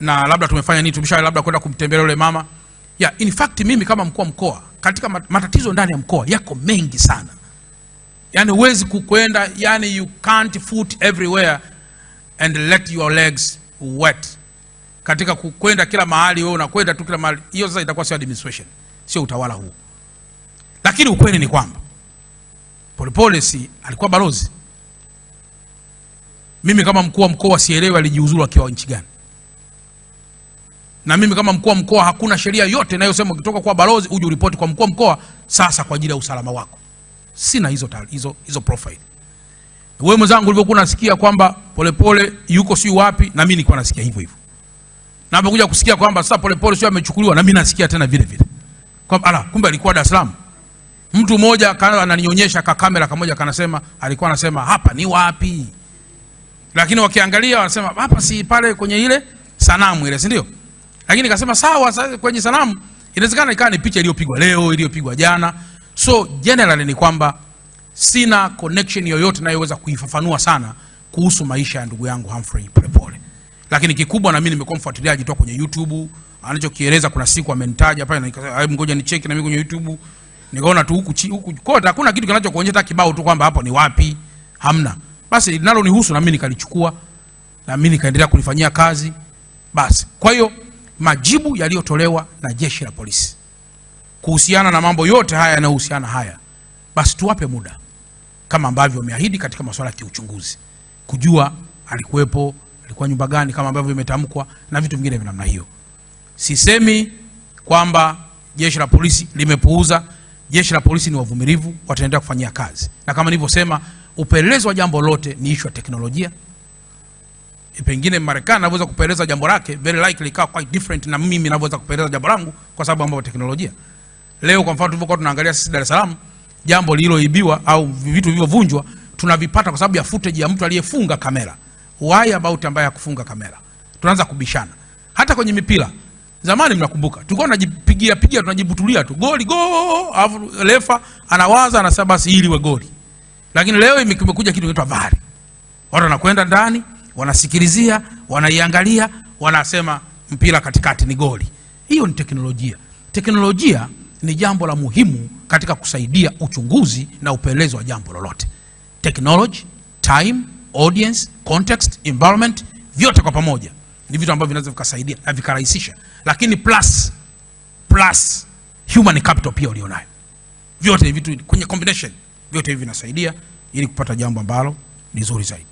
na labda tumefanya nini, tumesha labda kwenda kumtembelea yule mama. Yeah, in fact mimi kama mkuu wa mkoa, katika matatizo ndani ya mkoa yako mengi sana. Yani huwezi kukwenda, yani you can't foot everywhere and let your legs wet. Katika kukwenda kila mahali wewe unakwenda tu kila mahali, hiyo sasa itakuwa sio administration, sio utawala huu. Lakini ukweli ni kwamba Polepole si alikuwa balozi. Mimi kama mkuu wa mkoa sielewi alijiuzuru akiwa nchi gani. Na mimi kama mkuu wa mkoa hakuna sheria yote inayosema ukitoka kwa balozi uje uripoti kwa mkuu wa mkoa sasa kwa ajili ya usalama wako. Sina hizo profile. Wewe mwenzangu ulivyokuwa unasikia kwamba Polepole yuko si wapi, na mimi nilikuwa nasikia hivyo hivyo. Na napokuja kusikia kwamba sasa Polepole sio amechukuliwa, na mimi nasikia tena vile vile. Kwa kumbe alikuwa Dar es Salaam. Mtu mmoja ananionyesha kwa kamera kamoja kanasema alikuwa anasema hapa ni wapi? Lakini wakiangalia wanasema hapa si pale kwenye ile sanamu ile, si ndio? Lakini nikasema sawa, sasa kwenye sanamu inawezekana ikawa ni picha iliyopigwa leo, iliyopigwa jana. So generally ni kwamba sina connection yoyote nayoweza kuifafanua sana kuhusu maisha ya ndugu yangu Humphrey Polepole. Lakini kikubwa na mimi nimekuwa mfuatiliaji toka kwenye YouTube, anachokieleza kuna siku amenitaja pale na nikasema hebu ngoja nicheki na mimi kwenye YouTube. Nikaona tu huku kote hakuna kitu kinachokuonyesha kibao tu kwamba hapo ni wapi, hamna. Basi linalo nihusu na mimi nikalichukua na mimi nikaendelea kulifanyia kazi. Basi kwa hiyo majibu yaliyotolewa na jeshi la polisi kuhusiana na mambo yote haya yanayohusiana haya, basi tuwape muda kama ambavyo wameahidi katika masuala ya kiuchunguzi kujua alikuwepo, alikuwa nyumba gani kama ambavyo imetamkwa na vitu vingine vya namna hiyo. Sisemi kwamba jeshi la polisi limepuuza. Jeshi la polisi ni wavumilivu, wataendelea kufanyia kazi. Na kama nilivyosema, upelelezi wa jambo lote ni issue ya teknolojia. Pengine Marekani anaweza kupeleza jambo lake very likely ikawa quite different na mimi ninaweza kupeleza jambo langu kwa sababu mambo ya teknolojia. Leo kwa mfano tulivyokuwa tunaangalia sisi Dar es Salaam, jambo lililoibiwa au vitu vilivyovunjwa tunavipata kwa sababu ya footage ya mtu aliyefunga kamera. Why about ambaye hakufunga kamera? Tunaanza kubishana. Hata kwenye mipira zamani mnakumbuka tulikuwa tunajipigia tunajibutulia tu goli go, refa anawaza anasema basi ili iwe goli. Lakini leo imekuja kitu kinaitwa VAR. Watu wanakwenda ndani, wanasikilizia, wanaiangalia, wanasema mpira katikati ni goli. Hiyo ni teknolojia. Teknolojia ni jambo la muhimu katika kusaidia uchunguzi na upelelezi wa jambo lolote. Technology, time, audience, context, environment, vyote kwa pamoja ni vitu ambavyo vinaweza vikasaidia na vikarahisisha. Lakini plus human capital pia ulionayo. Vyote vitu kwenye combination, vyote hivi vinasaidia ili kupata jambo ambalo ni zuri zaidi.